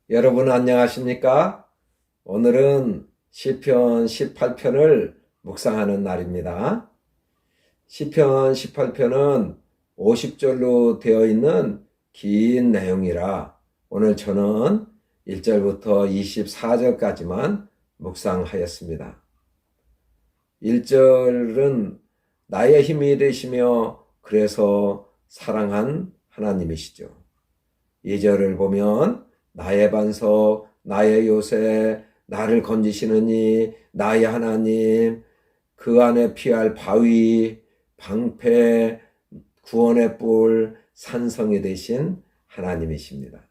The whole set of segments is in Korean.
여러분 안녕하십니까? 오늘은 시편 18편을 묵상하는 날입니다. 시편 18편은 50절로 되어 있는 긴 내용이라 오늘 저는 1절부터 24절까지만 묵상하였습니다. 1절은 나의 힘이 되시며 그래서 사랑한 하나님이시죠. 2절을 보면 나의 반석, 나의 요새, 나를 건지시느니 나의 하나님, 그 안에 피할 바위, 방패, 구원의 뿔, 산성이 되신 하나님이십니다.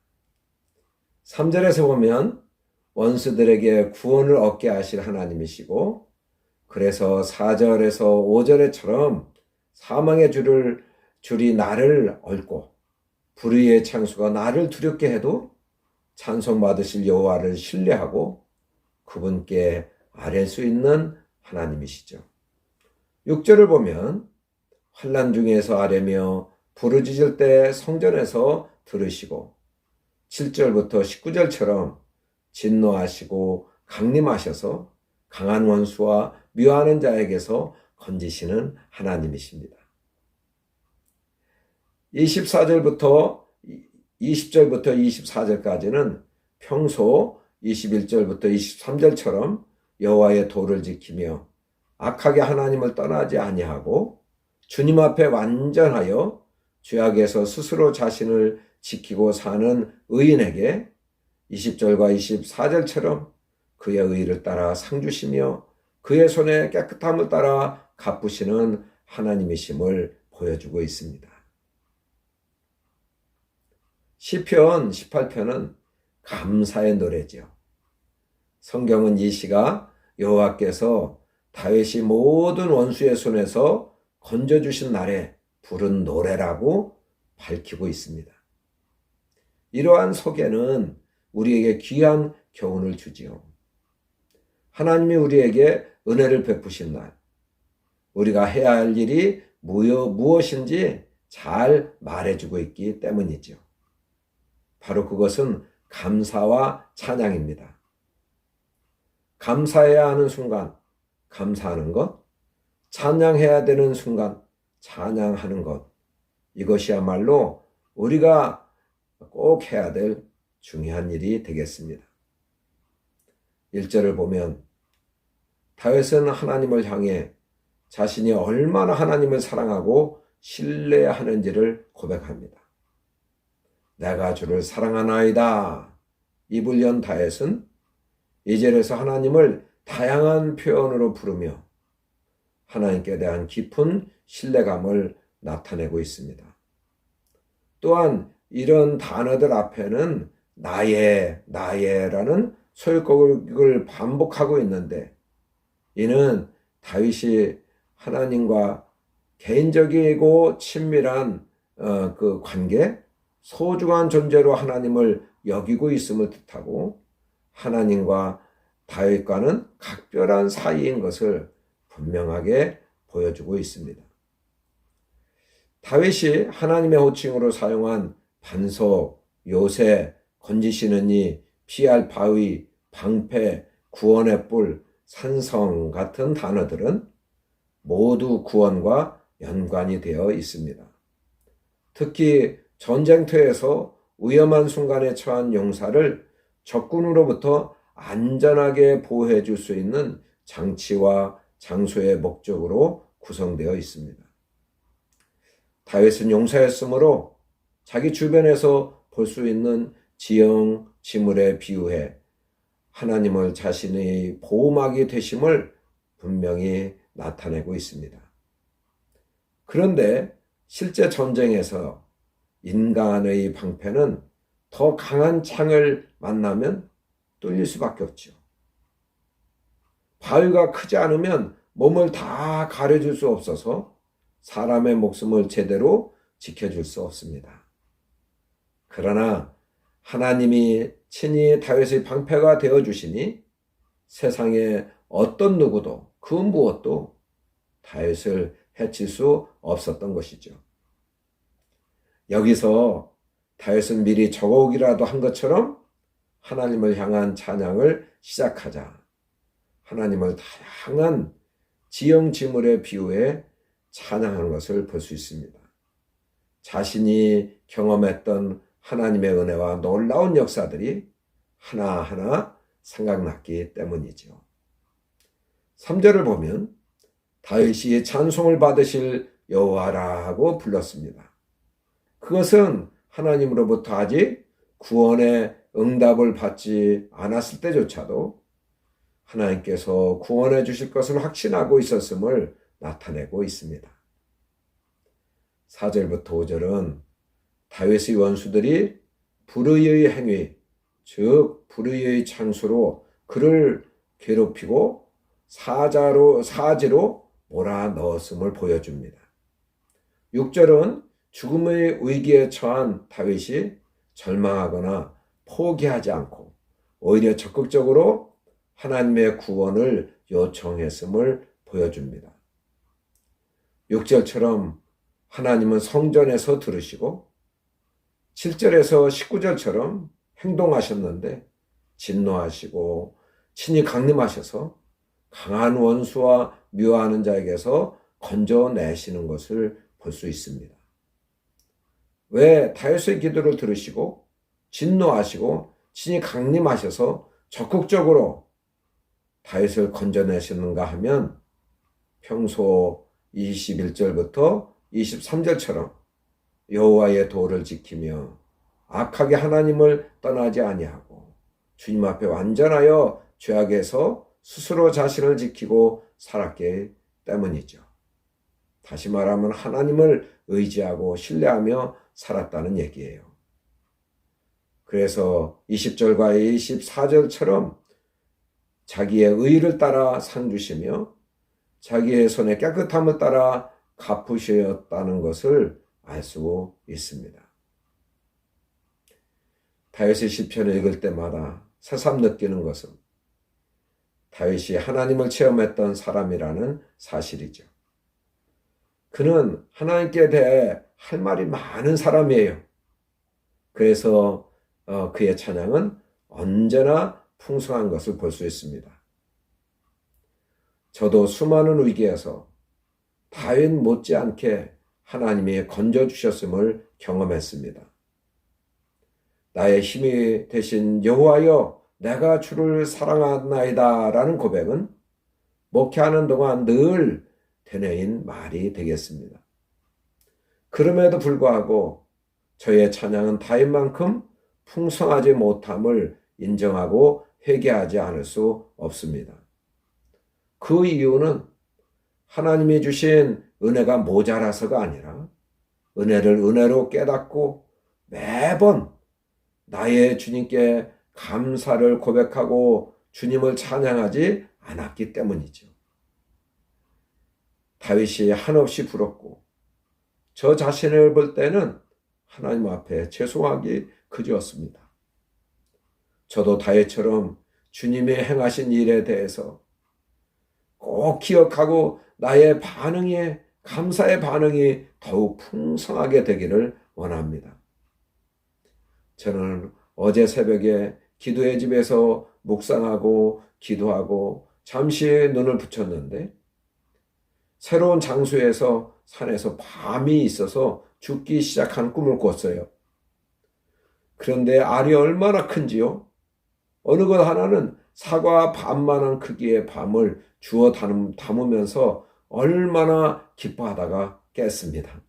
3절에서 보면 원수들에게 구원을 얻게 하실 하나님이시고, 그래서 4절에서 5절에처럼 사망의 줄이 나를 얽고 불의의 창수가 나를 두렵게 해도 찬송받으실 여호와를 신뢰하고 그분께 아뢰 수 있는 하나님이시죠. 6절을 보면 환난 중에서 아뢰며 부르짖을 때 성전에서 들으시고 7절부터 19절처럼 진노하시고 강림하셔서 강한 원수와 미워하는 자에게서 건지시는 하나님이십니다. 24절부터 20절부터 24절까지는 평소 21절부터 23절처럼 여호와의 도를 지키며 악하게 하나님을 떠나지 아니하고 주님 앞에 완전하여 죄악에서 스스로 자신을 지키고 사는 의인에게 20절과 24절처럼 그의 의를 따라 상 주시며 그의 손에 깨끗함을 따라 갚으시는 하나님이심을 보여주고 있습니다. 시편 18편은 감사의 노래죠. 성경은 이 시가 여호와께서 다윗이 모든 원수의 손에서 건져주신 날에 부른 노래라고 밝히고 있습니다. 이러한 소개는 우리에게 귀한 교훈을 주지요. 하나님이 우리에게 은혜를 베푸신 날, 우리가 해야 할 일이 무엇인지 잘 말해주고 있기 때문이죠. 바로 그것은 감사와 찬양입니다. 감사해야 하는 순간 감사하는 것, 찬양해야 되는 순간 찬양하는 것, 이것이야말로 우리가 꼭 해야 될 중요한 일이 되겠습니다. 1절을 보면 다윗은 하나님을 향해 자신이 얼마나 하나님을 사랑하고 신뢰하는지를 고백합니다. 내가 주를 사랑하나이다. 입을 연 다윗은 2절에서 하나님을 다양한 표현으로 부르며 하나님께 대한 깊은 신뢰감을 나타내고 있습니다. 또한 이런 단어들 앞에는 나의라는 소유격을 반복하고 있는데 이는 다윗이 하나님과 개인적이고 친밀한 그 관계, 소중한 존재로 하나님을 여기고 있음을 뜻하고 하나님과 다윗과는 각별한 사이인 것을 분명하게 보여주고 있습니다. 다윗이 하나님의 호칭으로 사용한 반석, 요새, 건지시느니, 피할 바위, 방패, 구원의 뿔, 산성 같은 단어들은 모두 구원과 연관이 되어 있습니다. 특히 전쟁터에서 위험한 순간에 처한 용사를 적군으로부터 안전하게 보호해 줄 수 있는 장치와 장소의 목적으로 구성되어 있습니다. 다윗은 용사였으므로 자기 주변에서 볼 수 있는 지형, 지물에 비유해 하나님을 자신의 보호막이 되심을 분명히 나타내고 있습니다. 그런데 실제 전쟁에서 인간의 방패는 더 강한 창을 만나면 뚫릴 수밖에 없죠. 바위가 크지 않으면 몸을 다 가려줄 수 없어서 사람의 목숨을 제대로 지켜줄 수 없습니다. 그러나 하나님이 친히 다윗의 방패가 되어주시니 세상에 어떤 누구도 그 무엇도 다윗을 해칠 수 없었던 것이죠. 여기서 다윗은 미리 적어오기라도 한 것처럼 하나님을 향한 찬양을 시작하자 하나님을 다양한 지형지물에 비유해 찬양하는 것을 볼 수 있습니다. 자신이 경험했던 하나님의 은혜와 놀라운 역사들이 하나하나 생각났기 때문이죠. 3절을 보면 다윗이 찬송을 받으실 여호와라고 불렀습니다. 그것은 하나님으로부터 아직 구원의 응답을 받지 않았을 때조차도 하나님께서 구원해 주실 것을 확신하고 있었음을 나타내고 있습니다. 4절부터 5절은 다윗의 원수들이 불의의 행위, 즉 불의의 창수로 그를 괴롭히고 사지로 몰아넣었음을 보여줍니다. 6절은 죽음의 위기에 처한 다윗이 절망하거나 포기하지 않고 오히려 적극적으로 하나님의 구원을 요청했음을 보여줍니다. 6절처럼 하나님은 성전에서 들으시고 7절에서 19절처럼 행동하셨는데 진노하시고 친히 강림하셔서 강한 원수와 미워하는 자에게서 건져내시는 것을 볼 수 있습니다. 왜 다윗의 기도를 들으시고 진노하시고 친히 강림하셔서 적극적으로 다윗을 건져내시는가 하면 평소 21절부터 23절처럼 여호와의 도를 지키며 악하게 하나님을 떠나지 아니하고 주님 앞에 완전하여 죄악에서 스스로 자신을 지키고 살았기 때문이죠. 다시 말하면 하나님을 의지하고 신뢰하며 살았다는 얘기예요. 그래서 20절과 24절처럼 자기의 의를 따라 상 주시며 자기의 손의 깨끗함을 따라 갚으셨다는 것을 알 수 있습니다. 다윗의 시편을 읽을 때마다 새삼 느끼는 것은 다윗이 하나님을 체험했던 사람이라는 사실이죠. 그는 하나님께 대해 할 말이 많은 사람이에요. 그래서 그의 찬양은 언제나 풍성한 것을 볼 수 있습니다. 저도 수많은 위기에서 다윗 못지않게 하나님이 건져주셨음을 경험했습니다. 나의 힘이 되신 여호와여 내가 주를 사랑하나이다 라는 고백은 목회하는 동안 늘 되뇌인 말이 되겠습니다. 그럼에도 불구하고 저의 찬양은 다윗만큼 풍성하지 못함을 인정하고 회개하지 않을 수 없습니다. 그 이유는 하나님이 주신 은혜가 모자라서가 아니라 은혜를 은혜로 깨닫고 매번 나의 주님께 감사를 고백하고 주님을 찬양하지 않았기 때문이죠. 다윗이 한없이 부럽고 저 자신을 볼 때는 하나님 앞에 죄송하기 그지없습니다. 저도 다윗처럼 주님이 행하신 일에 대해서 꼭 기억하고 나의 감사의 반응이 더욱 풍성하게 되기를 원합니다. 저는 어제 새벽에 기도의 집에서 묵상하고 기도하고 잠시 눈을 붙였는데 새로운 장소에서 산에서 밤이 있어서 죽기 시작한 꿈을 꿨어요. 그런데 알이 얼마나 큰지요? 어느 것 하나는 사과 반만한 크기의 밤을 주워 담으면서 얼마나 기뻐하다가 깼습니다.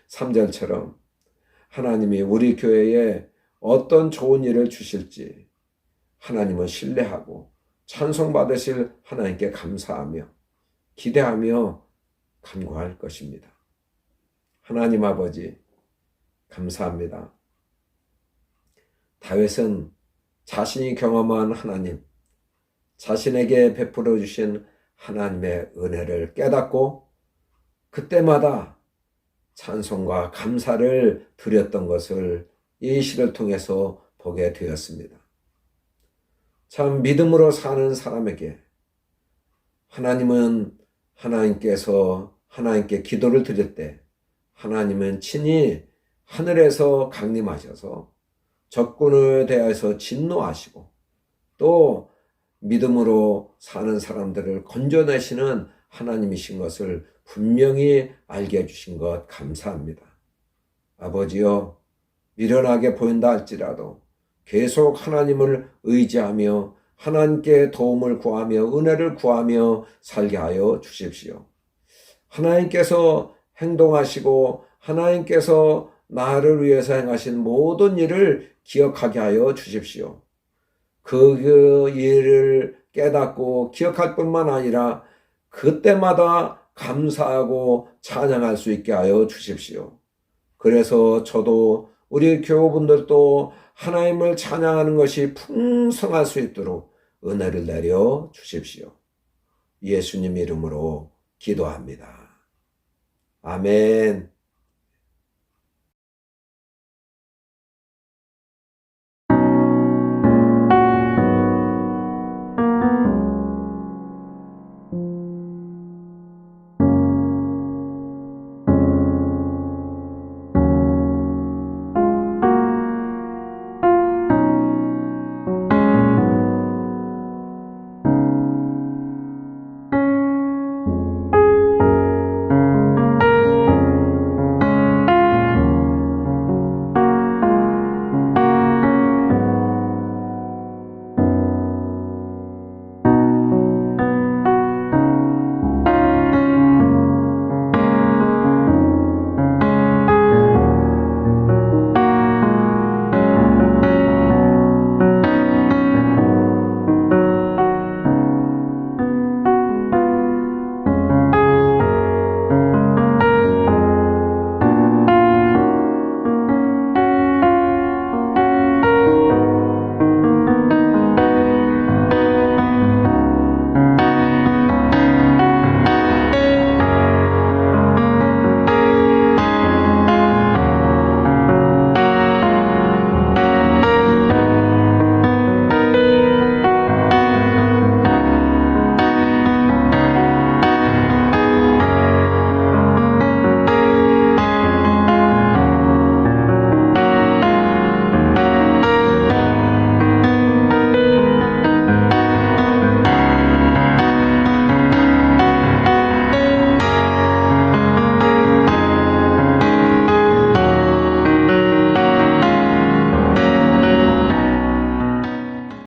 3절처럼 하나님이 우리 교회에 어떤 좋은 일을 주실지 하나님을 신뢰하고 찬송받으실 하나님께 감사하며 기대하며 간구할 것입니다. 하나님 아버지 감사합니다. 다윗은 자신이 경험한 하나님, 자신에게 베풀어 주신 하나님의 은혜를 깨닫고 그때마다 찬송과 감사를 드렸던 것을 이 시를 통해서 보게 되었습니다. 참 믿음으로 사는 사람에게 하나님께서 하나님께 기도를 드릴 때 하나님은 친히 하늘에서 강림하셔서 적군에 대해서 진노하시고 또 믿음으로 사는 사람들을 건져내시는 하나님이신 것을 분명히 알게 해주신 것 감사합니다. 아버지여, 미련하게 보인다 할지라도 계속 하나님을 의지하며 하나님께 도움을 구하며 은혜를 구하며 살게 하여 주십시오. 하나님께서 행동하시고 하나님께서 나를 위해서 행하신 모든 일을 기억하게 하여 주십시오. 그 일을 깨닫고 기억할 뿐만 아니라 그때마다 감사하고 찬양할 수 있게 하여 주십시오. 그래서 저도 우리 교우분들도 하나님을 찬양하는 것이 풍성할 수 있도록 은혜를 내려 주십시오. 예수님 이름으로 기도합니다. 아멘.